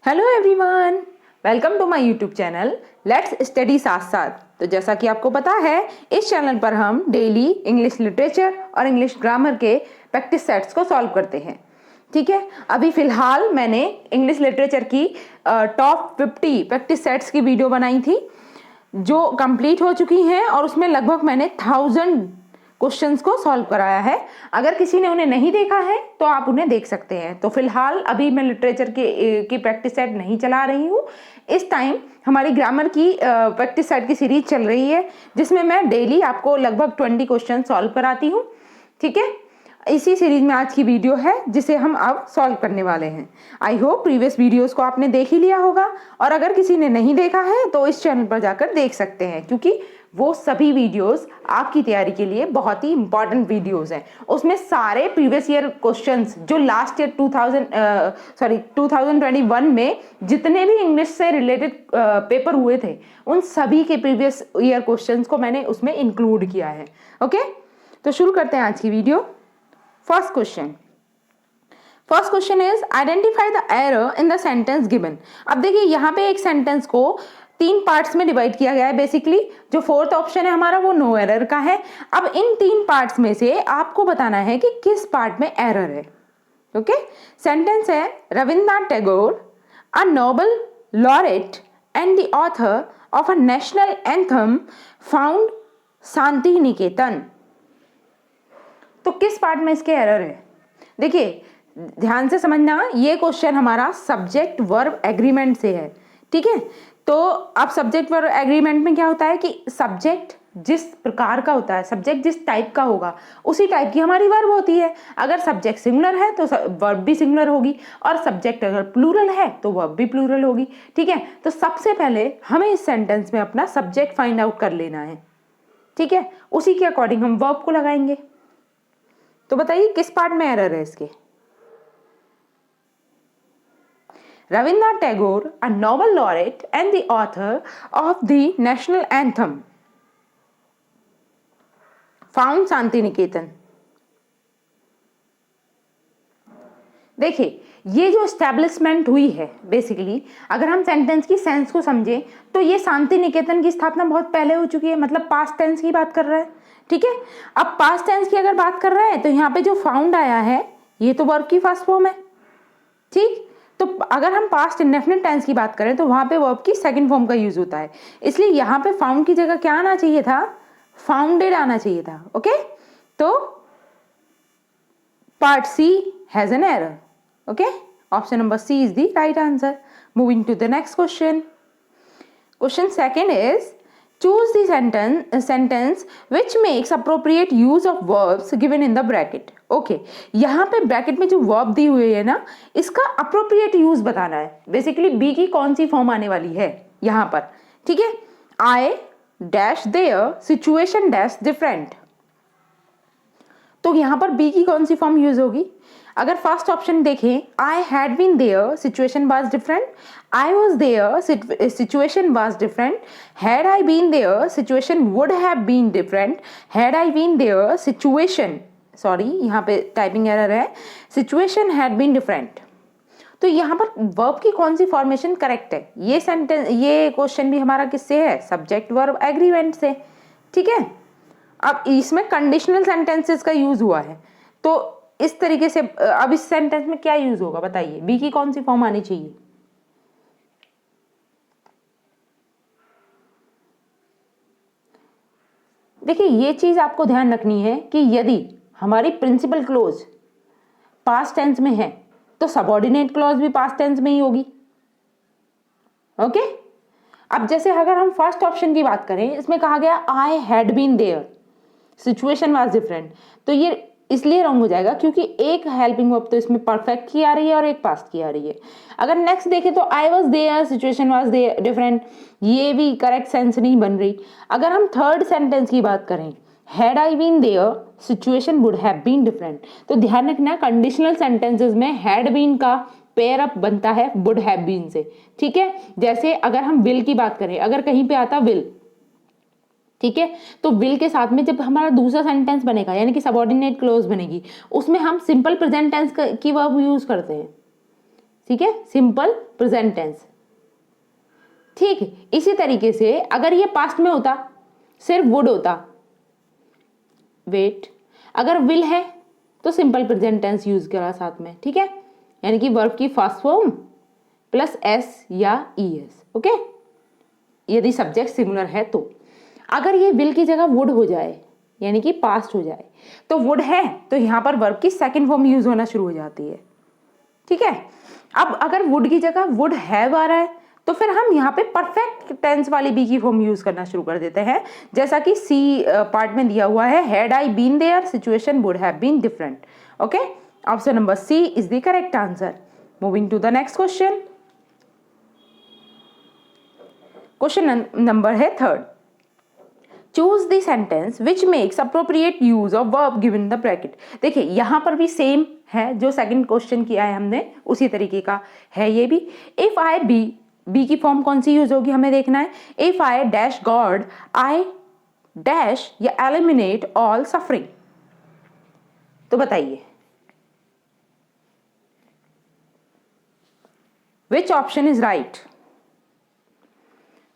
Hello everyone, welcome to my YouTube channel let's study साथ साथ। तो जैसा कि आपको पता है, इस चैनल पर हम डेली इंग्लिश लिटरेचर और इंग्लिश ग्रामर के प्रैक्टिस सेट्स को सॉल्व करते हैं। ठीक है, अभी फिलहाल मैंने इंग्लिश लिटरेचर की टॉप 50 प्रैक्टिस सेट्स की वीडियो बनाई थी जो कंप्लीट हो चुकी हैं और उसमें लगभग मैंने 1000 क्वेश्चंस को सॉल्व कराया है। अगर किसी ने उन्हें नहीं देखा है तो आप उन्हें देख सकते हैं। तो फिलहाल अभी मैं लिटरेचर की प्रैक्टिस सेट नहीं चला रही हूँ। इस टाइम हमारी ग्रामर की प्रैक्टिस सेट की सीरीज चल रही है जिसमें मैं डेली आपको लगभग 20 क्वेश्चन सॉल्व कराती हूँ। ठीक है, इसी सीरीज में आज की वीडियो है जिसे हम अब सॉल्व करने वाले हैं। आई होप प्रीवियस वीडियोस को आपने देख ही लिया होगा, और अगर किसी ने नहीं देखा है तो इस चैनल पर जाकर देख सकते हैं, क्योंकि वो सभी वीडियोस आपकी तैयारी के लिए बहुत ही इंपॉर्टेंट वीडियोस हैं। उसमें सारे प्रीवियस ईयर क्वेश्चंस जो लास्ट ईयर 2021 में जितने भी इंग्लिश से रिलेटेड पेपर हुए थे उन सभी के प्रीवियस ईयर क्वेश्चंस को मैंने उसमें इंक्लूड किया है। ओके, तो शुरू करते हैं आज की video. First question is identify the error in the sentence given. अब देखिए यहाँ पे एक सेंटेंस को 3 पार्ट्स में डिवाइड किया गया है। बेसिकली जो फोर्थ ऑप्शन है हमारा वो नो एरर का है। अब इन 3 पार्ट्स में से आपको बताना है कि किस पार्ट में एरर है। ओके, सेंटेंस है Rabindranath Tagore a Nobel laureate and the author of a national anthem found Shanti Niketan. तो किस पार्ट में इसके एरर है? देखिए ध्यान से समझना, ये क्वेश्चन हमारा सब्जेक्ट वर्ब एग्रीमेंट से है। ठीक है, तो अब सब्जेक्ट वर्ब एग्रीमेंट में क्या होता है कि सब्जेक्ट जिस प्रकार का होता है, सब्जेक्ट जिस टाइप का होगा उसी टाइप की हमारी वर्ब होती है। अगर सब्जेक्ट सिंगुलर है तो वर्ब भी सिंगुलर होगी, और सब्जेक्ट अगर प्लूरल है तो वर्ब भी प्लूरल होगी। ठीक है, तो सबसे पहले हमें इस सेंटेंस में अपना सब्जेक्ट फाइंड आउट कर लेना है। ठीक है, उसी के अकॉर्डिंग हम वर्ब को लगाएंगे। तो बताइए किस पार्ट में एरर है इसके? Rabindranath Tagore, a Nobel laureate and the author of the national anthem, found Shanti Niketan. देखिए ये जो एस्टैब्लिशमेंट हुई है, बेसिकली अगर हम सेंटेंस की सेंस को समझें तो ये शांति निकेतन की स्थापना बहुत पहले हो चुकी है, मतलब पास्ट टेंस की बात कर रहा है। ठीक है, अब पास्ट टेंस की अगर बात कर रहा है तो यहाँ पे जो फाउंड आया है ये तो वर्ब की फर्स्ट फॉर्म है। ठीक, तो अगर हम पास्ट इंडेफिनिट टेंस की बात करें तो वहां पे वर्ब की सेकंड फॉर्म का यूज होता है, इसलिए यहाँ पे फाउंड की जगह क्या आना चाहिए था? फाउंडेड आना चाहिए था। ओके, तो part C has an error. Okay, option number C is the right answer. Moving to the next question. Question second is choose the sentence which makes appropriate use of verbs given in the bracket. Okay, यहाँ पे bracket में जो verb दी हुई है ना, इसका appropriate use बताना है। बेसिकली बी की कौन सी फॉर्म आने वाली है यहाँ पर। ठीक है, I dash there situation dash different. तो यहाँ पर बी की कौन सी फॉर्म यूज होगी? अगर फर्स्ट ऑप्शन देखें, I had been there situation was different, I was there situation was different, had I been there situation would have been different, had I been there situation, sorry यहाँ पे typing error है, situation had been different. तो यहाँ पर verb की कौन सी formation correct है? ये सेंटेंस, ये क्वेश्चन भी हमारा किससे है? सब्जेक्ट वर्ब एग्रीमेंट से। ठीक है, अब इसमें कंडीशनल सेंटेंसेस का यूज हुआ है, तो इस तरीके से अब इस सेंटेंस में क्या यूज होगा बताइए? बी की कौन सी फॉर्म आनी चाहिए? देखिए ये चीज आपको ध्यान रखनी है कि यदि हमारी प्रिंसिपल क्लोज पास्ट टेंस में है तो सबऑर्डिनेट क्लॉज भी पास्ट टेंस में ही होगी। ओके, अब जैसे अगर हम फर्स्ट ऑप्शन की बात करें, इसमें कहा गया I had been there situation was different, तो ये इसलिए रॉन्ग हो जाएगा क्योंकि एक हेल्पिंग वर्ब तो इसमें परफेक्ट की आ रही है और एक पास्ट की आ रही है। अगर नेक्स्ट देखें तो आई was there situation was different, ये भी करेक्ट सेंस नहीं बन रही। अगर हम थर्ड सेंटेंस की बात करें, had I been there situation would have been different, तो ध्यान रखना कंडीशनल सेंटेंसेस में हैड बीन का पेयर अप बनता है वुड हैव बीन से। ठीक है, जैसे अगर हम विल की बात करें, अगर कहीं पे आता विल, ठीक है, तो विल के साथ में जब हमारा दूसरा सेंटेंस बनेगा यानी कि सबऑर्डिनेट क्लोज बनेगी, उसमें हम सिंपल प्रेजेंट टेंस की वर्ब यूज करते हैं। ठीक है, सिंपल प्रेजेंट टेंस। ठीक, इसी तरीके से अगर ये पास्ट में होता सिर्फ वुड होता, वेट, अगर विल है तो सिंपल प्रेजेंट टेंस यूज करा साथ में, ठीक है, यानी कि वर्ब की फर्स्ट फॉर्म प्लस एस या ईएस, ओके, यदि सब्जेक्ट सिमिलर है तो। अगर ये विल की जगह वुड हो जाए यानी कि पास्ट हो जाए, तो वुड है तो यहाँ पर वर्ब की सेकंड फॉर्म यूज होना शुरू हो जाती है, ठीक है। अब अगर वुड की जगह वुड हैव आ रहा है तो फिर हम यहाँ पे परफेक्ट टेंस वाली बी की फॉर्म यूज करना शुरू कर देते हैं, जैसा कि सी पार्ट में दिया हुआ है, had I been there situation would have been different, okay. Option number C is the correct answer. Moving to the next question. Question number है third. Choose the sentence which makes appropriate use of verb given the bracket. देखिए यहाँ पर भी same है, जो second question किया है हमने उसी तरीके का है ये भी। इफ आई बी की फॉर्म कौन सी यूज होगी हमें देखना है। If I dash God I dash या एलिमिनेट ऑल सफरिंग, तो बताइए विच ऑप्शन इज राइट।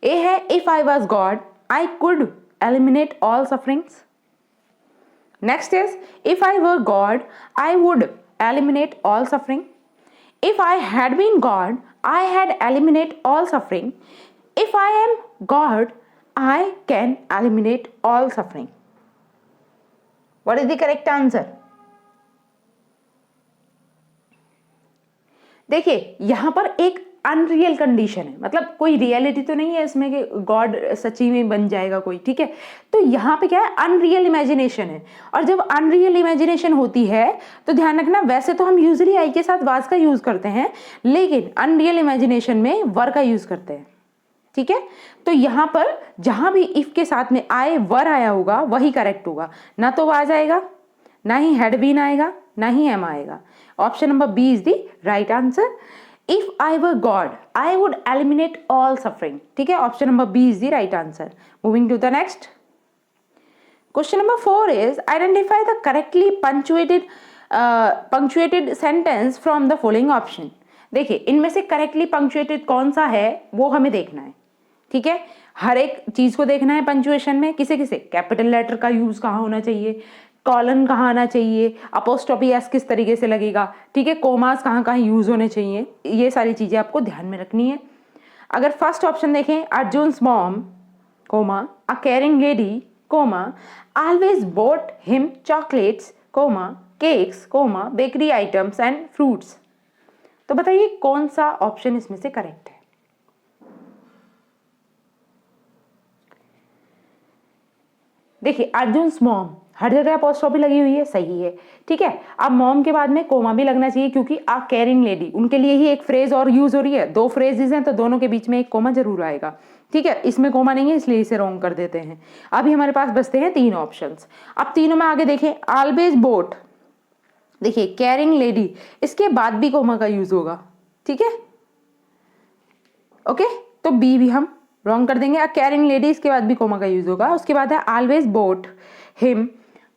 ए है if I was God I could eliminate all sufferings. Next is if I were God I would eliminate all suffering. If I had been God I had eliminate all suffering. If I am God I can eliminate all suffering. What is the correct answer? देखिए यहां पर एक unreal condition है, मतलब कोई reality तो नहीं है इसमें कि गॉड सच्ची में बन जाएगा कोई, ठीक है। तो यहाँ पे क्या है, अनरियल इमेजिनेशन है। और जब अनरियल इमेजिनेशन होती है तो ध्यान रखना, वैसे तो हम यूजली आई के साथ वाज का यूज करते हैं, लेकिन अनरियल इमेजिनेशन में वर का यूज करते हैं, ठीक है। तो यहाँ पर जहां भी इफ के साथ में आए वर आया होगा वही करेक्ट होगा, ना तो वाज आएगा, ना ही हैड बीन आएगा, ना ही एम आएगा। Option number B is the right answer. If I were God, I would eliminate all suffering. ठीक है, option number B is the right answer. Moving to the next question number 4 is identify the correctly punctuated sentence from the following option. देखिए इनमें से correctly punctuated कौन सा है वो हमें देखना है, ठीक है। हर एक चीज को देखना है पंक्चुएशन में, किसे किसे, कैपिटल लेटर का यूज कहाँ होना चाहिए, कॉलन कहाँ आना चाहिए, अपोस्ट्रोफी एस किस तरीके से लगेगा, ठीक है, कोमास कहाँ कहाँ यूज होने चाहिए, ये सारी चीजें आपको ध्यान में रखनी है। अगर फर्स्ट ऑप्शन देखें, Arjun's mom comma a caring lady comma always bought him chocolates comma cakes comma bakery items and fruits, तो बताइए कौन सा ऑप्शन इसमें से करेक्ट है। देखिए अर्जुन्स मॉम, हर जगह अपोस्ट्रोफी लगी हुई है, सही है, ठीक है। अब मॉम के बाद में कोमा भी लगना चाहिए, क्योंकि आ केयरिंग लेडी उनके लिए ही एक फ्रेज और यूज हो रही है, दो फ्रेजेस हैं तो दोनों के बीच में एक कोमा जरूर आएगा, ठीक है। इसमें कोमा नहीं है इसलिए इसे रॉन्ग कर देते हैं। अभी हमारे पास बचते हैं 3 ऑप्शंस। अब तीनों में आगे देखें, ऑलवेज बोट, देखिए केयरिंग लेडी, इसके बाद भी कोमा का यूज होगा, ठीक है, ओके। तो बी भी हम रॉन्ग कर देंगे। केयरिंग लेडी इसके बाद भी कोमा का यूज होगा। उसके बाद है always bought him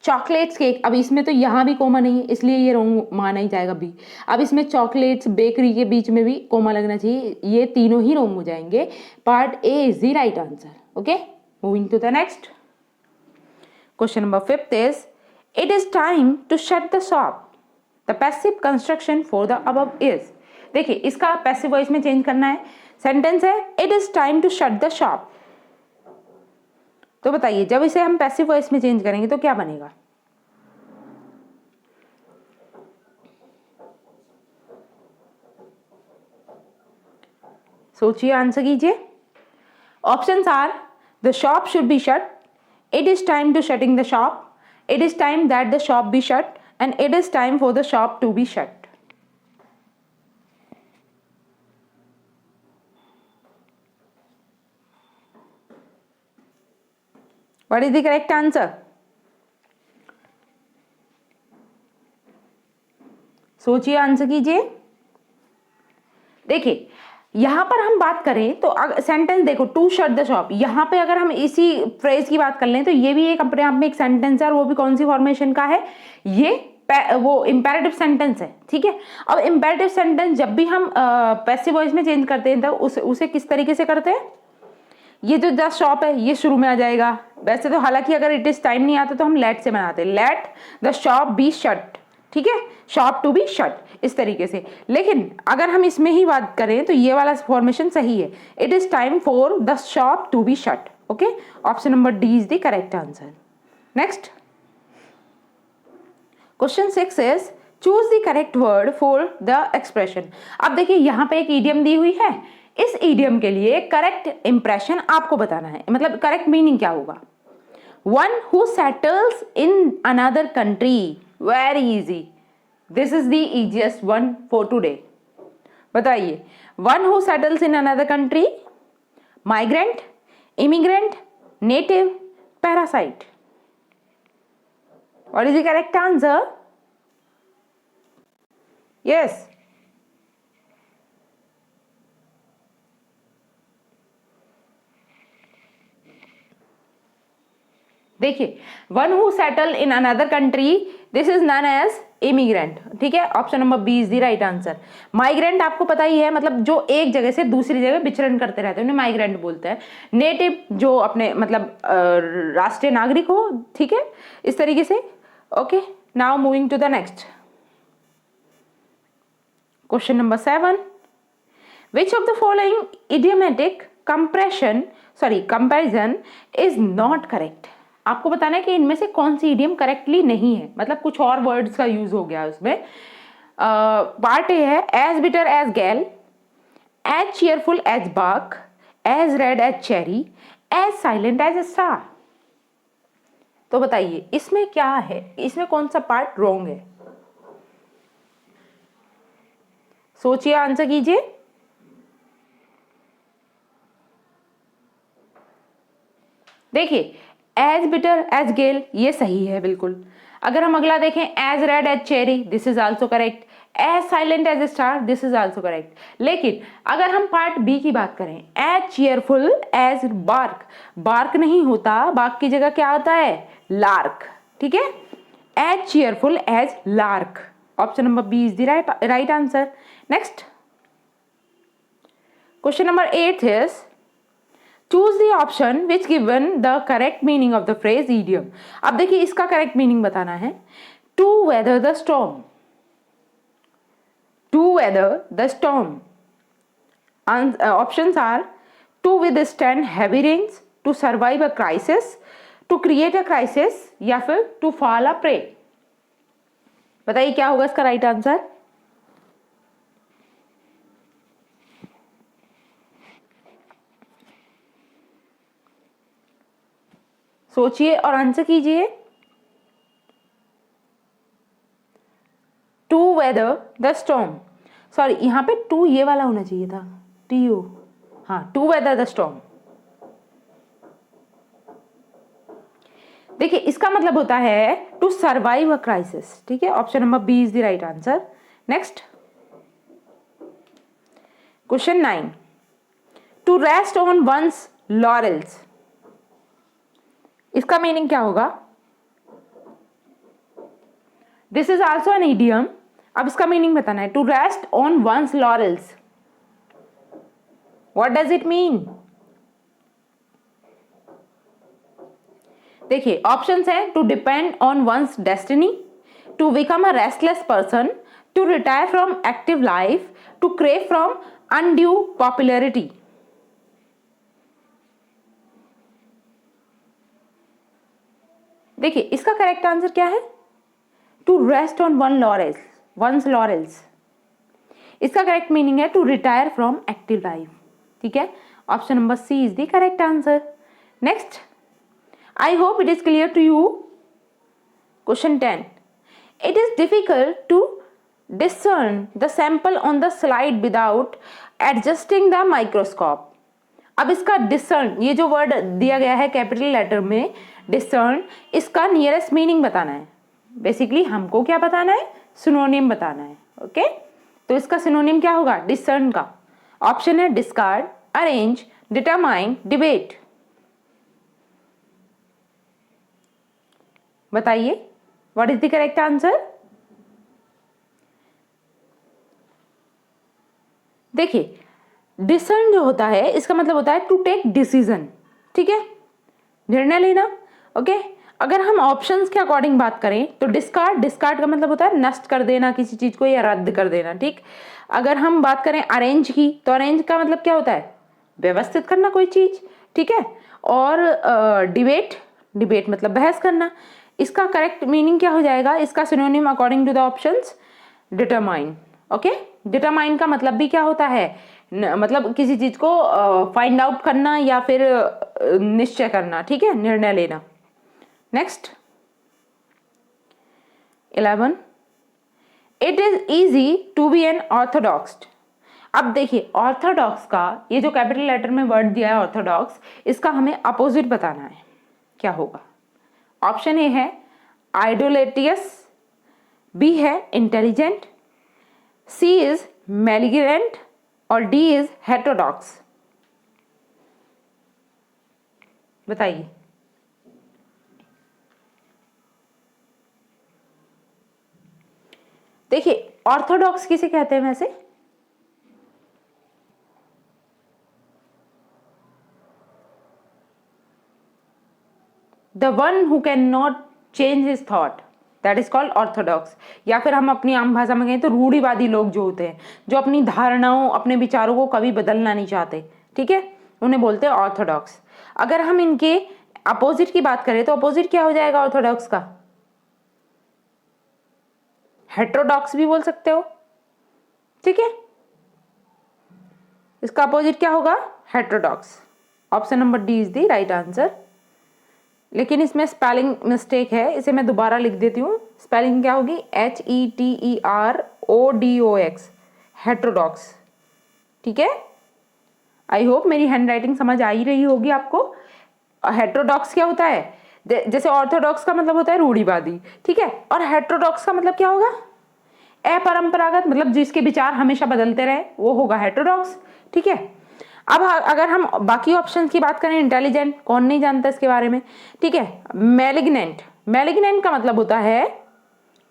chocolates cake, अब इसमें तो यहाँ भी कोमा नहीं है इसलिए ये रॉन्ग माना ही जाएगा बी। अब इसमें चॉकलेट्स बेकरी के बीच में भी कोमा लगना चाहिए, ये तीनों ही रॉन्ग हो जाएंगे। Part A is the right answer, okay. Moving to the next question number 5 is it is time to shut the shop, the passive construction for the above is. देखिए इसका पैसिव वॉइस में change करना है। Sentence है it is time to shut the shop, तो बताइए जब इसे हम पैसिव वॉइस में चेंज करेंगे तो क्या बनेगा। सोचिए, आंसर कीजिए। Options are the shop should be shut, it is time to shutting the shop, it is time that the shop be shut and it is time for the shop to be shut. What is the correct answer? सोचिए, answer कीजिए। देखिए यहां पर हम बात करें तो sentence देखो, टू शट द शॉप, यहां पे अगर हम इसी फ्रेज की बात कर लें तो ये भी एक अपने आप में एक सेंटेंस है, और वो भी कौन सी फॉर्मेशन का है, ये वो इम्पेरेटिव सेंटेंस है, ठीक है। अब इम्पेरेटिव सेंटेंस जब भी हम पैसिव वॉइस में चेंज करते हैं तब उसे किस तरीके से करते हैं? ये जो द शॉप है ये शुरू में आ जाएगा। वैसे तो हालांकि अगर इट इज टाइम नहीं आता तो हम लेट से बनाते हैं, let the shop be shut, ठीक है, शॉप टू बी शट, इस तरीके से। लेकिन अगर हम इसमें ही बात करें तो ये वाला फॉर्मेशन सही है, it is time for the shop to be shut. Okay, option number D is the correct answer. Next question 6 is choose the correct word for the expression. अब देखिए यहाँ पे एक ईडियम दी हुई है, इस ईडियम के लिए करेक्ट इंप्रेशन आपको बताना है, मतलब करेक्ट मीनिंग क्या होगा। One who settles in another country, very easy, this is the easiest one for today. बताइए, one who settles in another country, migrant, immigrant, native, parasite. What is the correct answer? Yes. देखिए, one who settle in another country, this is known as immigrant, ठीक है, option number B is the right answer. Migrant आपको पता ही है, मतलब जो एक जगह से दूसरी जगह विचरण करते रहते हैं उन्हें माइग्रेंट बोलते हैं। नेटिव जो अपने मतलब राष्ट्रीय नागरिक हो, ठीक है, इस तरीके से। Okay, now moving to the next question number 7, which of the following idiomatic comparison is not correct। आपको बताना है कि इनमें से कौन सी इडियम करेक्टली नहीं है, मतलब कुछ और वर्ड्स का यूज हो गया उसमें। पार्ट ए है as bitter as gall, as cheerful as bark, as red as cherry, as silent as star. तो बताइए इसमें क्या है, इसमें कौन सा पार्ट रॉन्ग है? सोचिए, आंसर कीजिए। देखिए, एज बिटर एज गेल ये सही है बिल्कुल। अगर हम अगला देखें, as red as cherry, this is also correct. As silent as star, this is also correct. लेकिन अगर हम पार्ट बी की बात करें, as cheerful as bark, bark नहीं होता, बार्क की जगह क्या होता है? लार्क, ठीक है, as cheerful as lark, option number B is the right answer. Next question number 8 is choose the option which given the correct meaning of the phrase idiom। अब देखिए इसका करेक्ट मीनिंग बताना है। to weather the storm, to weather the storm, options are to withstand heavy rains, to survive a crisis, to create a crisis, या फिर to fall a prey। बताइए क्या होगा इसका राइट आंसर? सोचिए और आंसर कीजिए। To weather the storm, sorry यहाँ पे टू ये वाला होना चाहिए था, टीयू, हाँ, टू वेदर द स्टॉर्म। देखिए इसका मतलब होता है टू सर्वाइव अ क्राइसिस, ठीक है, option number B is the right answer. Next question 9, to rest on one's laurels, इसका मीनिंग क्या होगा? This is also an idiom. अब इसका मीनिंग बताना है। To rest on one's laurels, what does it mean? देखिए ऑप्शंस हैं, to depend on one's destiny, to become a restless person, to retire from active life, to crave from undue popularity. देखिए इसका correct answer क्या है? To rest on one's laurels. इसका correct meaning है to retire from active life, ठीक है, option number C is the correct answer. Next, I hope it is clear to you. Question 10, it is difficult to discern the sample on the slide without adjusting the microscope. अब इसका discern, ये जो word दिया गया है capital letter में, discern, इसका nearest meaning बताना है। बेसिकली हमको क्या बताना है? सिनोनिम बताना है। ओके, तो इसका सिनोनिम क्या होगा डिसर्न का? ऑप्शन है डिस्कार्ड, अरेंज, डिटरमाइन, डिबेट। बताइए what is the correct answer? देखिए डिसर्न जो होता है इसका मतलब होता है टू टेक डिसीजन, ठीक है, निर्णय लेना। ओके, अगर हम ऑप्शंस के अकॉर्डिंग बात करें तो डिस्कार्ड का मतलब होता है नष्ट कर देना किसी चीज को या रद्द कर देना, ठीक। अगर हम बात करें अरेंज की तो अरेंज का मतलब क्या होता है, व्यवस्थित करना कोई चीज, ठीक है। और डिबेट मतलब बहस करना। इसका करेक्ट मीनिंग क्या हो जाएगा, इसका synonym according to the options, determine. Okay, determine का मतलब भी क्या होता है, मतलब किसी चीज को फाइंड आउट करना या फिर निश्चय करना, ठीक है, निर्णय लेना। Next 11, it is easy to be an orthodox. अब देखिए ऑर्थोडॉक्स का ये जो कैपिटल लेटर में वर्ड दिया है ऑर्थोडॉक्स, इसका हमें अपोजिट बताना है, क्या होगा। ऑप्शन ए है आइडोलेटियस, बी है इंटेलिजेंट, सी इज मैलिग्रेंट और डी इज हेटेरोडॉक्स। बताइए। देखिए ऑर्थोडॉक्स किसे कहते हैं वैसे, the one who can not change his thought, that is called Orthodox. या फिर हम अपनी आम भाषा में कहें तो रूढ़िवादी लोग जो होते हैं, जो अपनी धारणाओं अपने विचारों को कभी बदलना नहीं चाहते, ठीक है, उन्हें बोलते हैं ऑर्थोडॉक्स। अगर हम इनके अपोजिट की बात करें तो अपोजिट क्या हो जाएगा ऑर्थोडॉक्स का, हेटेरोडॉक्स भी बोल सकते हो, ठीक है। इसका अपोजिट क्या होगा, heterodox. Option number D is the right answer. लेकिन इसमें स्पेलिंग मिस्टेक है, इसे मैं दोबारा लिख देती हूँ। स्पेलिंग क्या होगी, HETERODOX, हेटेरोडॉक्स, ठीक है। आई होप मेरी हैंड राइटिंग समझ आ ही रही होगी आपको। हेटेरोडॉक्स क्या होता है, जैसे ऑर्थोडॉक्स का मतलब होता है रूढ़िवादी, ठीक है, और हेटेरोडॉक्स का मतलब क्या होगा, अपरंपरागत, मतलब जिसके विचार हमेशा बदलते रहे वो होगा हेटेरोडॉक्स, ठीक है। अब अगर हम बाकी ऑप्शंस की बात करें, इंटेलिजेंट कौन नहीं जानता इसके बारे में, ठीक है। मैलिग्नेंट का मतलब होता है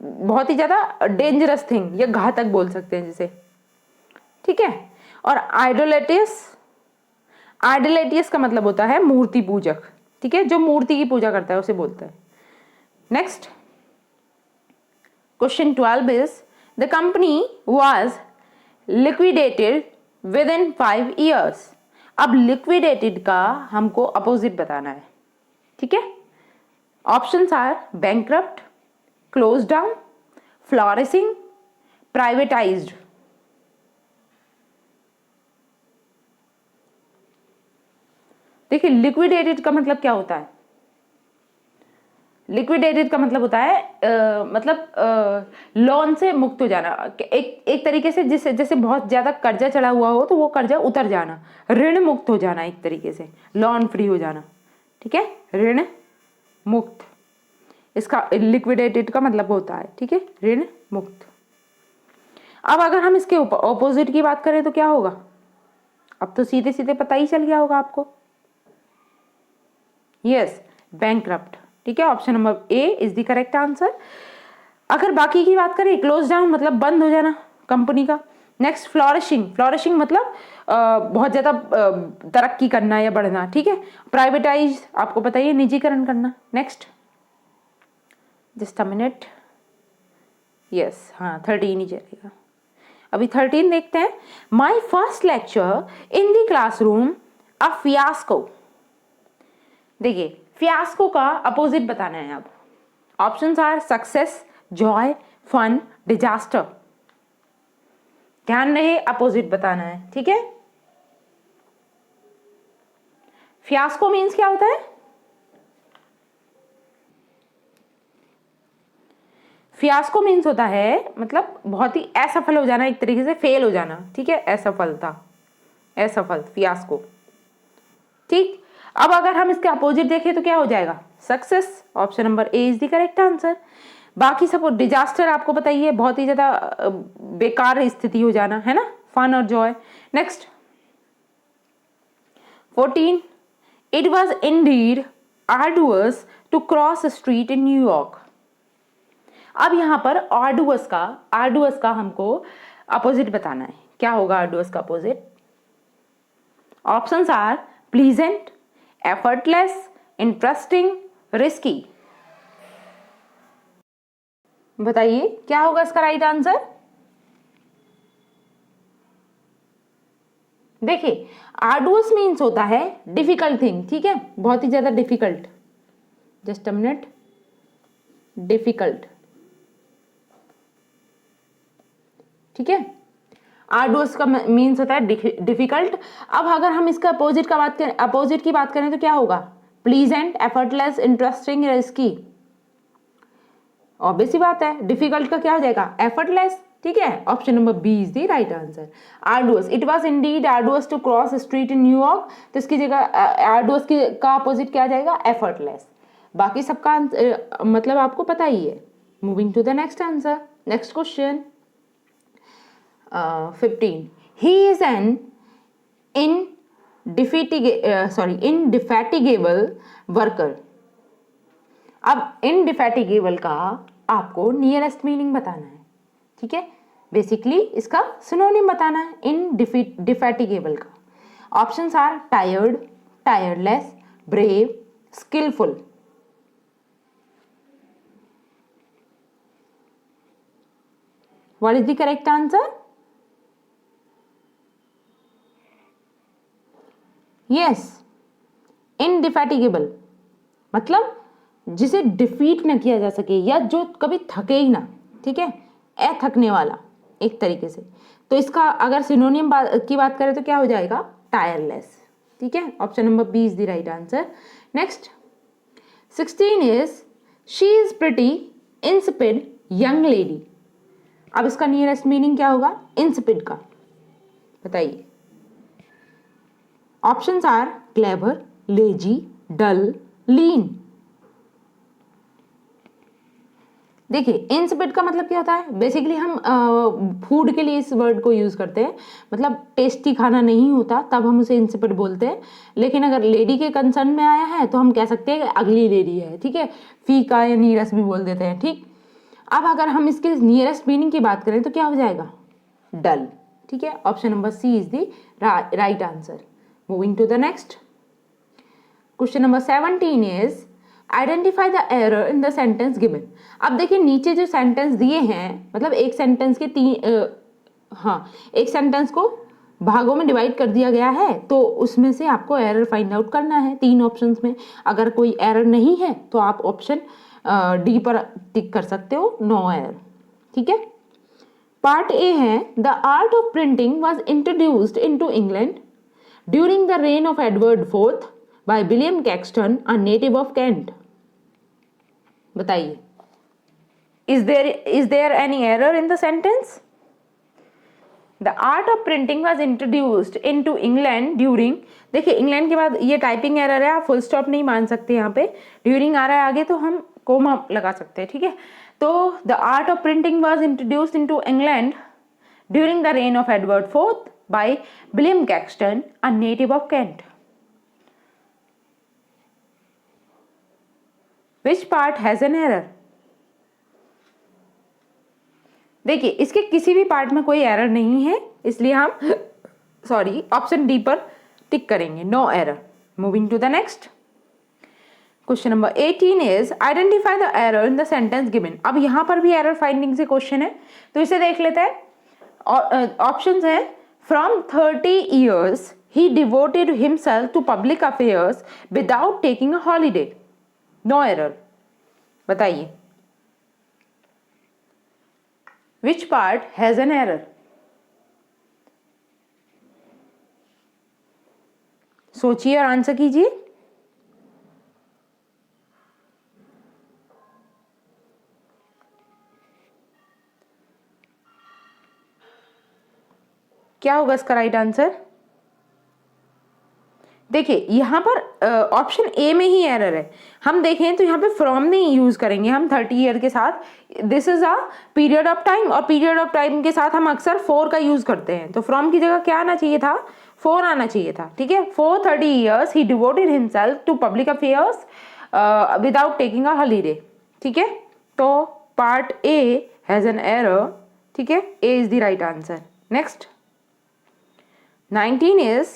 बहुत ही ज्यादा डेंजरस थिंग या घातक बोल सकते हैं जिसे, ठीक है। और आइडोलेटियस का मतलब होता है मूर्ति पूजक, ठीक है, जो मूर्ति की पूजा करता है उसे बोलते हैं। Next question 12 is the company was liquidated within 5 years। अब लिक्विडेटेड का हमको अपोजिट बताना है, ठीक है। Options are bankrupt, close down, flourishing, privatised. देखिए लिक्विडेटेड का मतलब क्या होता है, लिक्विडेटेड का मतलब होता है मतलब लोन से मुक्त हो जाना, एक तरीके से, जिससे जैसे बहुत ज्यादा कर्जा चढ़ा हुआ हो तो वो कर्जा उतर जाना, ऋण मुक्त हो जाना, एक तरीके से लोन फ्री हो जाना, ठीक है, ऋण मुक्त, इसका लिक्विडेटेड का मतलब होता है, ठीक है, ऋण मुक्त। अब अगर हम इसके ऑपोजिट की बात करें तो क्या होगा, अब तो सीधे सीधे पता ही चल गया होगा आपको, यस, बैंकरप्ट, ठीक है। Option number A is the correct answer. अगर बाकी की बात करें, क्लोज डाउन मतलब बंद हो जाना कंपनी का। नेक्स्ट फ्लोरिशिंग मतलब बहुत ज्यादा तरक्की करना या बढ़ना, ठीक है। प्राइवेटाइज आपको पता ही है, निजीकरण करना। Next just a minute, yes, हाँ 13 ही चलेगा, अभी 13 देखते हैं। My first lecture in the classroom a fiasco. देखिए फियास्को का अपोजिट बताना है। अब options are success, joy, fun, disaster. ध्यान रहे अपोजिट बताना है, ठीक है। फियास्को मीन्स क्या होता है, फियास्को मीन्स होता है मतलब बहुत ही असफल हो जाना, एक तरीके से फेल हो जाना, ठीक है, असफल फियास्को, ठीक। अब अगर हम इसके अपोजिट देखें तो क्या हो जाएगा, success. Option number A is the correct answer. बाकी सब डिजास्टर आपको बताइए, बहुत ही ज्यादा बेकार स्थिति हो जाना, है ना, फन और joy. Next 14, it was indeed arduous to cross street in New York. अब यहां पर आर्डुअस का हमको अपोजिट बताना है, क्या होगा आर्डुअस का opposite? Options are pleasant, effortless, interesting, risky. बताइए क्या होगा इसका राइट आंसर? देखिए आर्डुअस मीन्स होता है डिफिकल्ट थिंग, ठीक है, बहुत ही ज्यादा difficult. Just a minute, difficult, ठीक है, आर्डुअस का मीन्स होता है डिफिकल्ट। अब अगर हम इसका अपोजिट का बात करें, अपोजिट की बात करें तो क्या होगा? Pleasant, effortless, interesting, risky. Obvious सी बात है, डिफिकल्ट का क्या हो जाएगा? एफर्टलेस, ठीक है। Option number B is the right answer. Arduous, it was indeed arduous to cross street in New York, तो इसकी जगह आर्डुअस की का अपोजिट क्या जाएगा? एफर्टलेस। बाकी सबका मतलब आपको पता ही है। Moving to the next answer, next question 15. He is an indefatigable worker. अब indefatigable का आपको नियरेस्ट मीनिंग बताना है, ठीक है, बेसिकली इसका सिनोनिम बताना है indefatigable का। Options are tired, tireless, brave, skilful. What is the correct answer? Yes, indefatigable मतलब जिसे डिफीट न किया जा सके या जो कभी थके ही ना, ठीक है, थकने वाला एक तरीके से। तो इसका अगर सिनोनियम की बात करें तो क्या हो जाएगा? टायरलेस, ठीक है। Option number B is the right answer. Next 16 is she is pretty insipid young lady. अब इसका नियरेस्ट मीनिंग क्या होगा इंसिपिड का? बताइए। Options are clever, lazy, dull, lean. देखिए इंसिपिड का मतलब क्या होता है? बेसिकली हम फूड के लिए इस वर्ड को यूज करते हैं, मतलब टेस्टी खाना नहीं होता तब हम उसे इंसिपिड बोलते हैं। लेकिन अगर लेडी के कंसर्न में आया है तो हम कह सकते हैं अगली लेडी है, ठीक है, फीका या नीरस भी बोल देते हैं, ठीक। अब अगर हम इसके नियरेस्ट मीनिंग की बात करें तो क्या हो जाएगा? डल, ठीक है। Option number C is the right answer. Moving to the next. Question number 17 is identify the error in the sentence given. अब देखिए नीचे जो सेंटेंस दिए हैं, मतलब एक सेंटेंस के एक सेंटेंस को भागों में डिवाइड कर दिया गया है, तो उसमें से आपको एरर फाइंड आउट करना है 3 ऑप्शंस में। अगर कोई एरर नहीं है तो आप ऑप्शन डी पर टिक कर सकते हो, नो एरर, ठीक है। पार्ट ए है the art of printing was introduced into England during the reign of Edward IV by William Caxton, a native of Kent. बताइए, is there any error in the sentence? The art of printing was introduced into England during, देखिए England के बाद ये typing error है, आप full stop नहीं मान सकते यहाँ पे, ड्यूरिंग आ रहा है आगे तो हम कोमा लगा सकते हैं, ठीक है। तो the art of printing was introduced into England during the reign of Edward IV by William Caxton, a native of Kent. Which part has an error? देखिए इसके किसी भी पार्ट में कोई एरर नहीं है, इसलिए हम ऑप्शन डी पर टिक करेंगे, no error. Moving to the next question number 18 is identify the error in the sentence given. अब यहां पर भी एरर फाइंडिंग से क्वेश्चन है, तो इसे देख लेते हैं। ऑप्शंस है From 30 years, he devoted himself to public affairs without taking a holiday. No error. बताइए. Which part has an error? सोचिए और आंसर कीजिए. क्या होगा इसका राइट आंसर? देखिए यहां पर ऑप्शन ए में ही एरर है। हम देखें तो यहाँ पे फ्रॉम नहीं यूज करेंगे हम 30 ईयर के साथ, this is a period of time, और पीरियड ऑफ टाइम के साथ हम अक्सर 4 का यूज करते हैं, तो फ्रॉम की जगह क्या आना चाहिए था? 4 आना चाहिए था, ठीक है। For 30 years he devoted himself to public affairs without taking a holiday, ठीक है। तो part A has an error, ठीक है, A is the right answer. Next 19 is,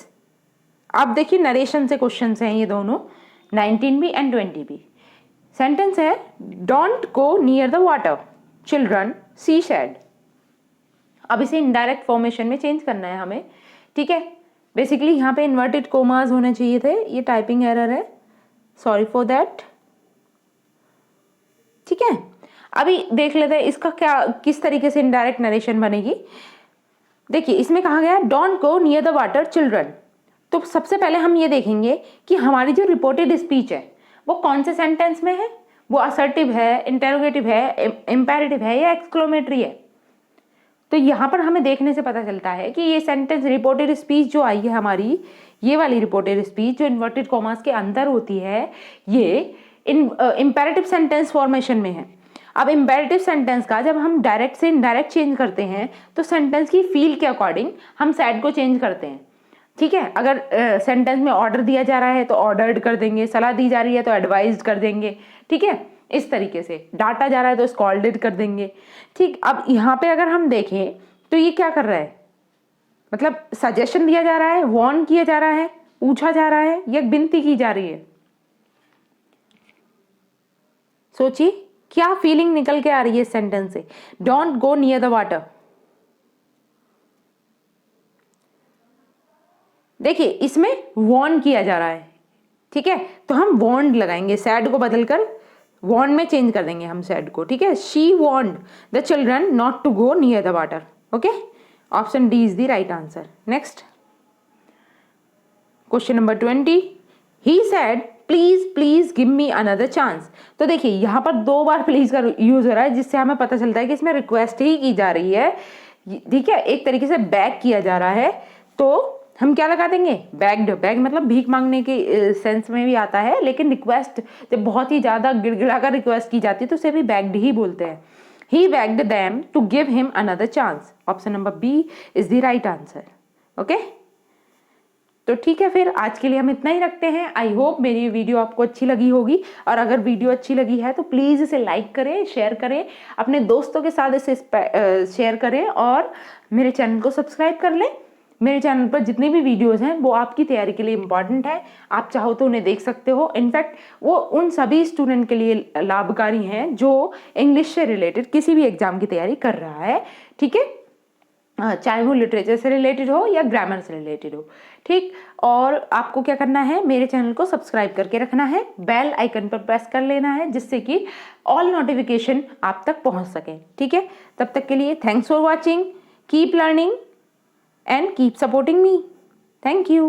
आप देखिए नरेशन से क्वेश्चन हैं ये दोनों, 19 भी एंड 20 भी। सेंटेंस है don't go near the water, children she said. अब इसे इनडायरेक्ट फॉर्मेशन में चेंज करना है हमें, ठीक है। बेसिकली यहाँ पे इन्वर्टेड कोमास होने चाहिए थे, ये टाइपिंग एरर है, सॉरी फॉर दैट, ठीक है। अभी देख लेते हैं इसका क्या, किस तरीके से इनडायरेक्ट नरेशन बनेगी। देखिए इसमें कहा गया don't go near the water children, तो सबसे पहले हम ये देखेंगे कि हमारी जो रिपोर्टेड स्पीच है वो कौन से सेंटेंस में है, वो असर्टिव है, इंटेरोगेटिव है, इंपेरेटिव है या एक्सक्लेमेटरी है। तो यहाँ पर हमें देखने से पता चलता है कि ये सेंटेंस रिपोर्टेड स्पीच जो आई है हमारी, ये वाली रिपोर्टेड स्पीच जो इन्वर्टेड कॉमास के अंदर होती है, ये इंपेरेटिव सेंटेंस फॉर्मेशन में है। अब इंपेरेटिव सेंटेंस का जब हम डायरेक्ट से इनडायरेक्ट चेंज करते हैं तो सेंटेंस की फील के अकॉर्डिंग हम सैड को चेंज करते हैं, ठीक है। अगर सेंटेंस में ऑर्डर दिया जा रहा है तो ऑर्डर्ड कर देंगे, सलाह दी जा रही है तो एडवाइज्ड कर देंगे, ठीक है। इस तरीके से डांटा जा रहा है तो स्कॉल्डेड कर देंगे, ठीक। अब यहाँ पे अगर हम देखें तो ये क्या कर रहा है, मतलब सजेशन दिया जा रहा है, वार्न किया जा रहा है, पूछा जा रहा है या विनती की जा रही है। सोचिए क्या फीलिंग निकल के आ रही है इस सेंटेंस से, don't go near the water. देखिए इसमें वार्न किया जा रहा है, ठीक है, तो हम वार्नड लगाएंगे, सैड को बदलकर वार्न में चेंज कर देंगे हम सैड को, ठीक है। She warned the children not to go near the water, okay. Option D is the right answer. Next question number 20, he said please please give me another chance. तो देखिए यहाँ पर 2 बार प्लीज का यूज हो रहा है, जिससे हमें पता चलता है कि इसमें रिक्वेस्ट ही की जा रही है, ठीक है, एक तरीके से बैक किया जा रहा है। तो हम क्या लगा देंगे, बैग्ड। बैग मतलब भीख मांगने के सेंस में भी आता है, लेकिन रिक्वेस्ट जब बहुत ही ज्यादा गिड़गिड़ा कर रिक्वेस्ट की जाती है तो उसे भी बैग्ड ही बोलते हैं। He begged them to give him another chance. Option number B is the right answer, okay. तो ठीक है, फिर आज के लिए हम इतना ही रखते हैं। आई होप मेरी वीडियो आपको अच्छी लगी होगी, और अगर वीडियो अच्छी लगी है तो प्लीज़ इसे लाइक करें, शेयर करें, अपने दोस्तों के साथ इसे शेयर करें, और मेरे चैनल को सब्सक्राइब कर लें। मेरे चैनल पर जितनी भी वीडियोस हैं वो आपकी तैयारी के लिए इम्पॉर्टेंट है, आप चाहो तो उन्हें देख सकते हो। इनफैक्ट वो उन सभी स्टूडेंट के लिए लाभकारी हैं जो इंग्लिश से रिलेटेड किसी भी एग्जाम की तैयारी कर रहा है, ठीक है, चाहे वो लिटरेचर से रिलेटेड हो या ग्रामर से रिलेटेड हो, ठीक। और आपको क्या करना है, मेरे चैनल को सब्सक्राइब करके रखना है, बेल आइकन पर प्रेस कर लेना है, जिससे कि ऑल नोटिफिकेशन आप तक पहुंच सके, ठीक है। तब तक के लिए thanks for watching, keep learning and keep supporting me. Thank you.